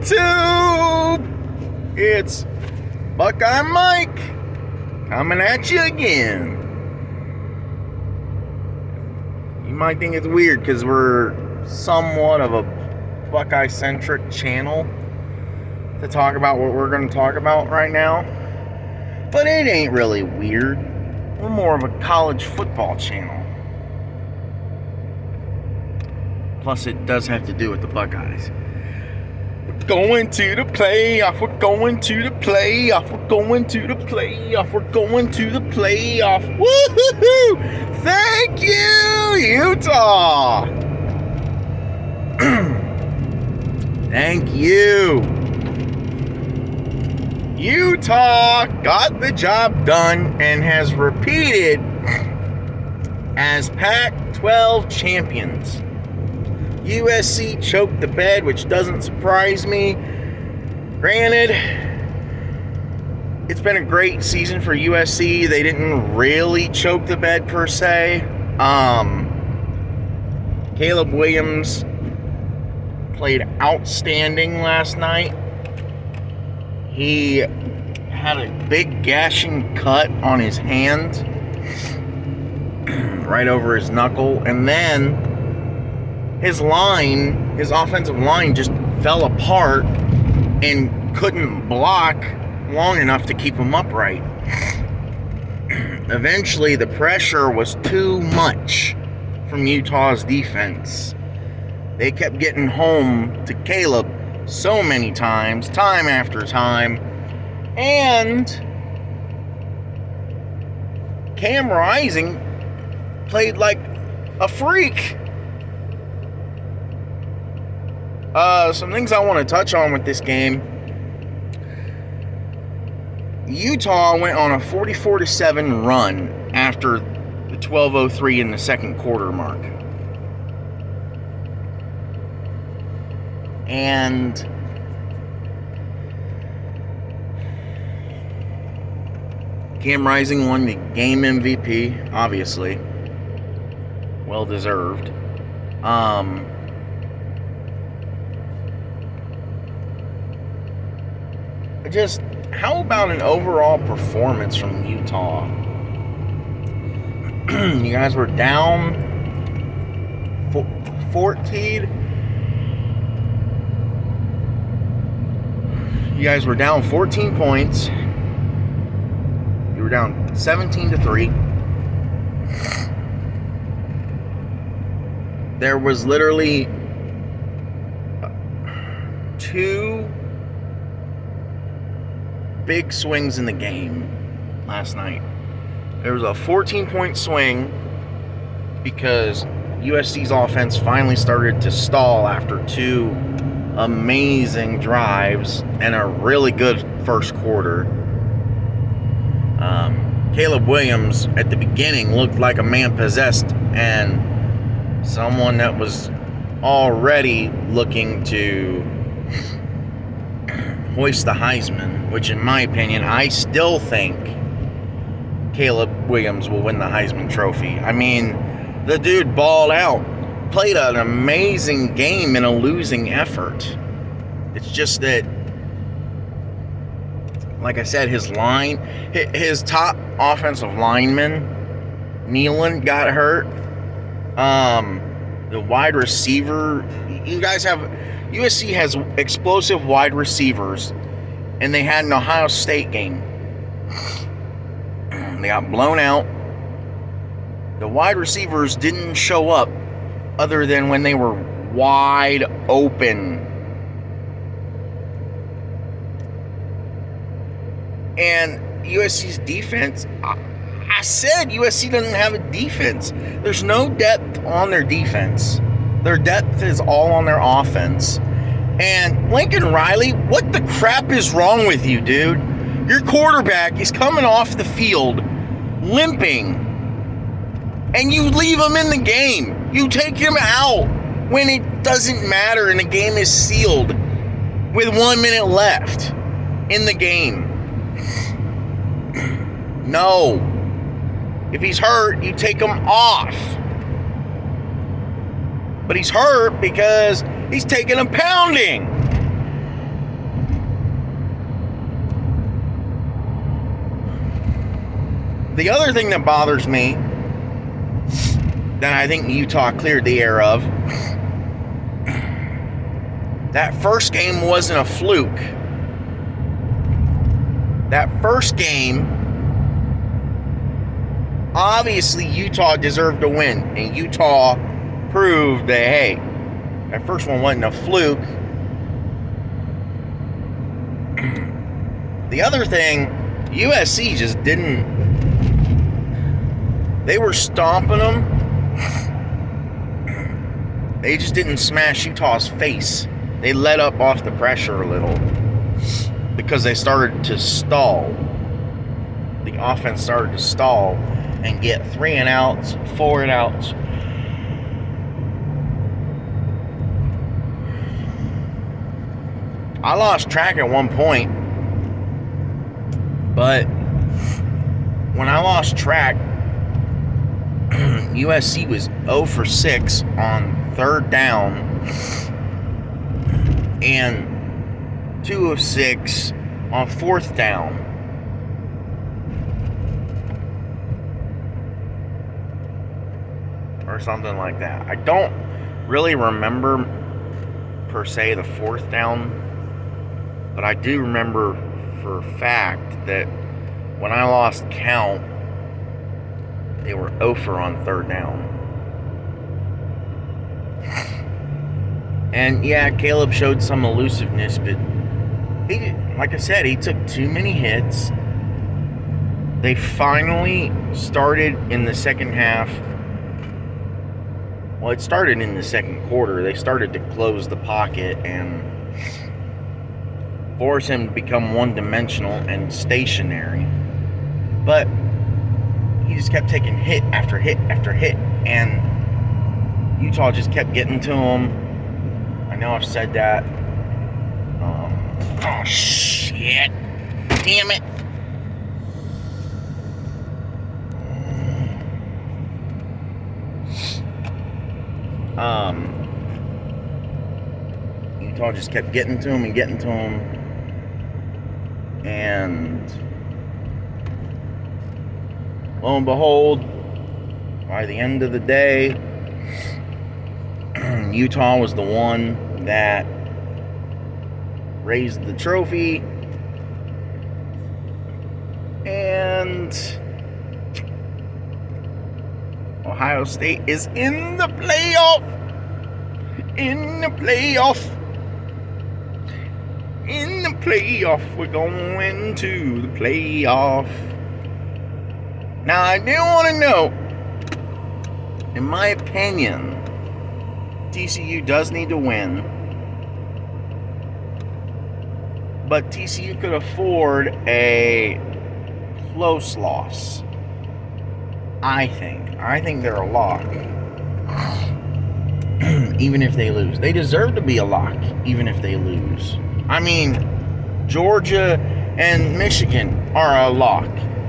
YouTube! It's Buckeye Mike coming at you again. You might think it's weird because we're somewhat of a Buckeye-centric channel to talk about what we're going to talk about right now. But it ain't really weird. We're more of a college football channel. Plus, it does have to do with the Buckeyes. We're going to the playoff. We're going to the playoff. We're going to the playoff. We're going to the playoff. Woo-hoo-hoo! Thank you, Utah. Thank you. Utah got the job done and has repeated as Pac-12 champions. USC choked the bed, which doesn't surprise me. Granted, it's been a great season for USC. They didn't really choke the bed per se. Caleb Williams played outstanding last night. He had a big gashing cut on his hand, right over his knuckle, and then his offensive line just fell apart and couldn't block long enough to keep him upright. Eventually, the pressure was too much from Utah's defense. They kept getting home to Caleb so many times, time after time, and Cam Rising played like a freak. Some things I want to touch on with this game. Utah went on a 44-7 run after the 12:03 in the second quarter mark. And Cam Rising won the game MVP, obviously. Well deserved. Just, how about an overall performance from Utah? You guys were down 14. You guys were down 14 points. You were down 17-3. There was literally two big swings in the game last night. There was a 14-point swing because USC's offense finally started to stall after two amazing drives and a really good first quarter. Caleb Williams at the beginning looked like a man possessed and someone that was already looking to hoist the Heisman, which in my opinion, I still think Caleb Williams will win the Heisman Trophy. I mean, the dude balled out, played an amazing game in a losing effort. It's just that, like I said, his top offensive lineman, Nealon, got hurt. The wide receiver, USC has explosive wide receivers, and they had an Ohio State game. They got blown out. The wide receivers didn't show up other than when they were wide open. And USC's defense, I said USC doesn't have a defense. There's no depth on their defense. Their depth is all on their offense. And Lincoln Riley, what the crap is wrong with you, dude? Your quarterback is coming off the field limping, and you leave him in the game. You take him out when it doesn't matter and the game is sealed with 1 minute left in the game. No. If he's hurt, you take him off. But he's hurt because he's taking a pounding. The other thing that bothers me, that I think Utah cleared the air of, that first game wasn't a fluke. That first game, obviously Utah deserved to win, and Utah proved that, hey, that first one wasn't a fluke. The other thing, USC just didn't. They were stomping them. They just didn't smash Utah's face. They let up off the pressure a little because they started to stall. The offense started to stall and get 3 and outs, 4 and outs. I lost track at one point, but when I lost track, USC was 0 for 6 on 3rd down and 2 of 6 on 4th down. Or something like that. I don't really remember per se the 4th down, but I do remember for a fact that when I lost count, they were 0 for on 3rd down. And yeah, Caleb showed some elusiveness, but he, like I said, he took too many hits. They finally started in the second half. Well, it started in the second quarter. They started to close the pocket and force him to become one-dimensional and stationary. But he just kept taking hit after hit after hit, and Utah just kept getting to him. I know I've said that. Oh, shit. Damn it. Utah just kept getting to him and getting to him. And lo and behold, by the end of the day, Utah was the one that raised the trophy, and Ohio State is in the playoff. In the playoff. In the playoff. We're going to the playoff. Now, I do want to know, in my opinion, TCU does need to win, but TCU could afford a close loss. I think they're a lock. Even if they lose. They deserve to be a lock, even if they lose. I mean, Georgia and Michigan are a lock,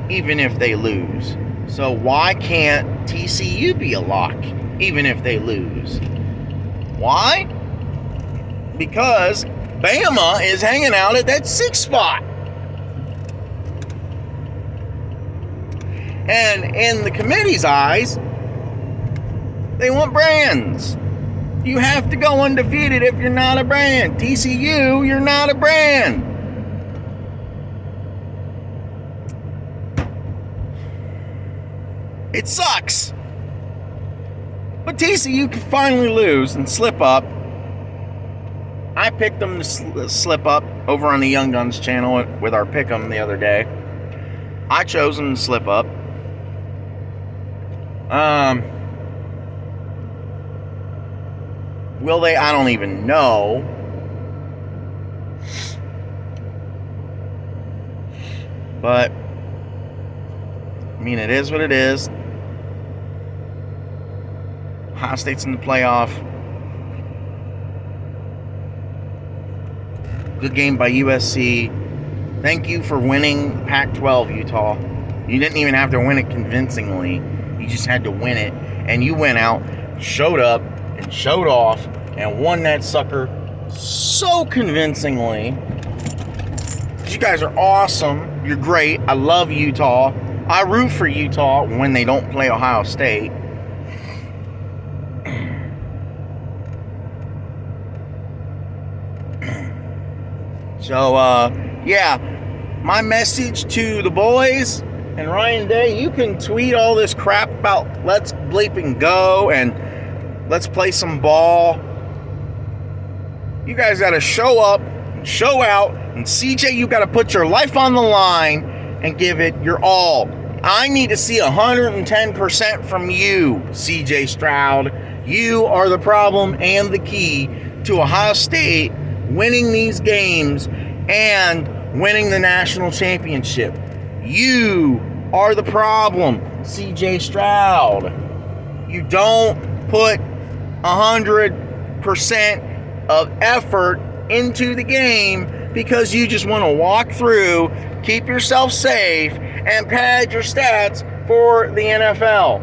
even if they lose. So why can't TCU be a lock, even if they lose? Why? Because Bama is hanging out at that 6th spot. And in the committee's eyes, they want brands. You have to go undefeated if you're not a brand. TCU, you're not a brand. It sucks. But TCU can finally lose and slip up. I picked them to slip up over on the Young Guns channel with our pick'em the other day. I chose them to slip up. Will they? I don't even know. But, I mean, it is what it is. Ohio State's in the playoff. Good game by USC. Thank you for winning Pac-12, Utah. You didn't even have to win it convincingly. You just had to win it. And you went out, showed up, and showed off, and won that sucker so convincingly. You guys are awesome. You're great. I love Utah. I root for Utah when they don't play Ohio State. So, yeah, my message to the boys and Ryan Day, you can tweet all this crap about let's bleeping go and let's play some ball. You guys got to show up, show out, and CJ, you got to put your life on the line and give it your all. I need to see 110% from you, CJ Stroud. You are the problem and the key to Ohio State winning these games and winning the national championship. You are the problem, CJ Stroud. You don't put 100% of effort into the game because you just want to walk through, keep yourself safe, and pad your stats for the NFL.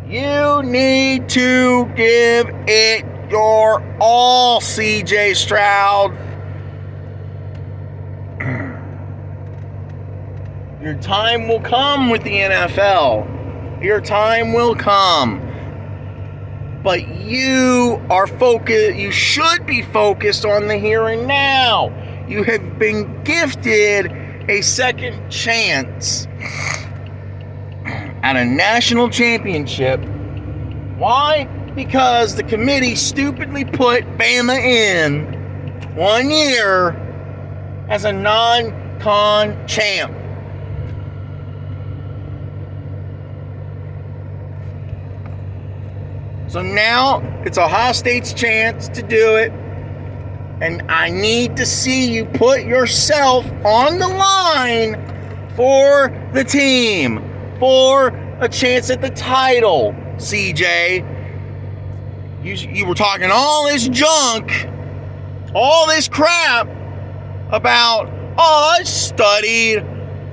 You need to give it your all, CJ Stroud. Your time will come with the NFL. Your time will come. But you are focused, you should be focused on the here and now. You have been gifted a second chance at a national championship. Why? Because the committee stupidly put Bama in 1 year as a non-con champ. So now it's Ohio State's chance to do it. And I need to see you put yourself on the line for the team, for a chance at the title, CJ. You were talking all this junk, all this crap about, oh, I studied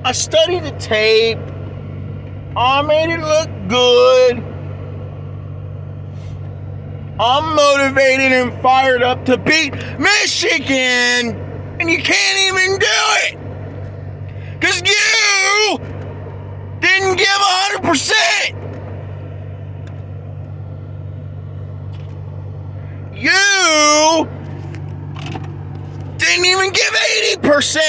the tape, I made it look good, I'm motivated and fired up to beat Michigan, and you can't even do it because you didn't give 100%. You didn't even give 80%.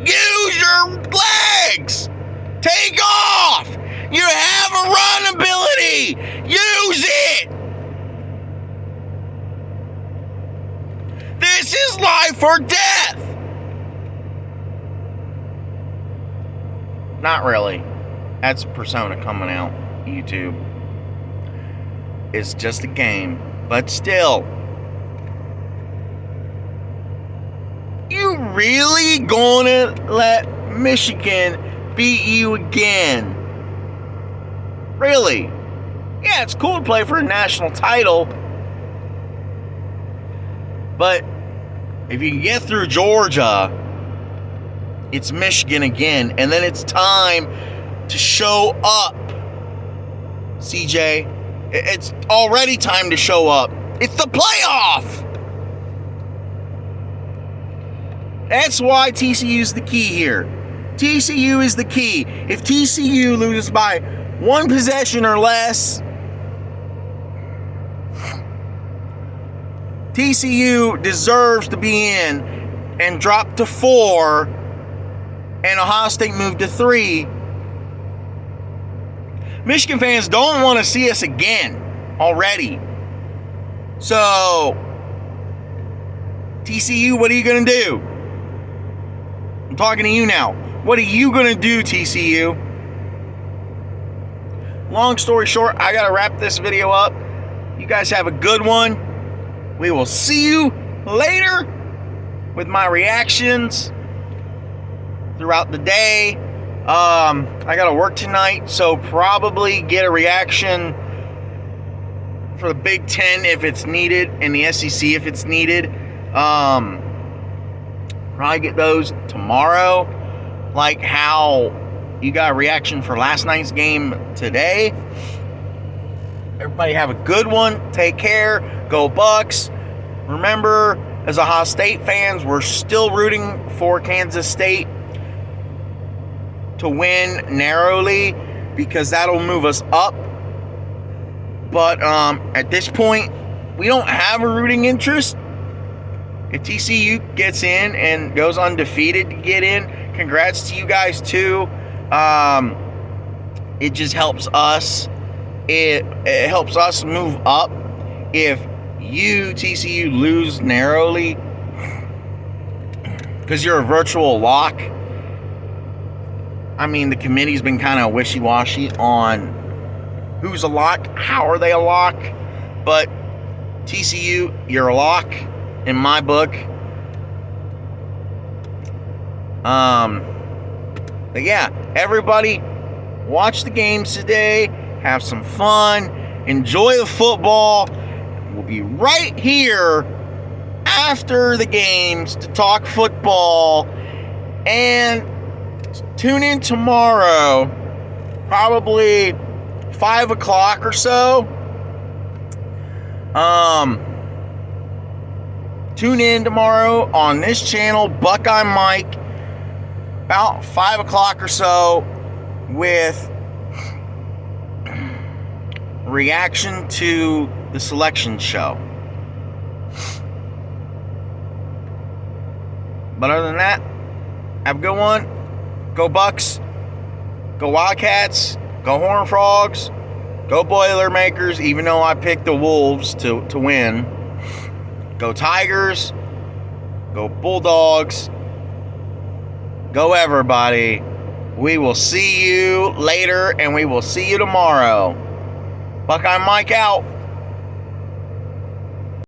Use your legs. Take off. You have a run ability. Use it. This is life or death. Not really. That's Persona coming out. YouTube. It's just a game. But still. You really gonna let Michigan beat you again? Really? Yeah, it's cool to play for a national title. But if you can get through Georgia, it's Michigan again. And then it's time to show up. CJ, it's already time to show up. It's the playoff. That's why TCU is the key here. TCU is the key. If TCU loses by one possession or less, TCU deserves to be in and drop to 4, and Ohio State moved to 3. Michigan fans don't want to see us again already. So, TCU, what are you going to do? I'm talking to you now. What are you going to do, TCU? Long story short, I got to wrap this video up. You guys have a good one. We will see you later with my reactions throughout the day. I got to work tonight, so probably get a reaction for the Big Ten if it's needed and the SEC if it's needed. Probably get those tomorrow, like how you got a reaction for last night's game today. Everybody have a good one. Take care. Go Bucks. Remember, as Ohio State fans, we're still rooting for Kansas State to win narrowly because that'll move us up. But at this point, we don't have a rooting interest. If TCU gets in and goes undefeated to get in, congrats to you guys too. It just helps us. It helps us move up. If you, TCU, lose narrowly because you're a virtual lock, I mean, the committee's been kind of wishy-washy on who's a lock, how are they a lock, but TCU, you're a lock in my book. But yeah, everybody, watch the games today, have some fun, enjoy the football. We'll be right here after the games to talk football, and tune in tomorrow, probably 5 o'clock or so. Tune in tomorrow on this channel, Buckeye Mike, about 5 o'clock or so, with reaction to the selection show. But other than that, have a good one. Go Bucks. Go Wildcats. Go Horned Frogs. Go Boilermakers, even though I picked the Wolves to win. Go Tigers. Go Bulldogs. Go everybody. We will see you later, and we will see you tomorrow. Buckeye Mike out.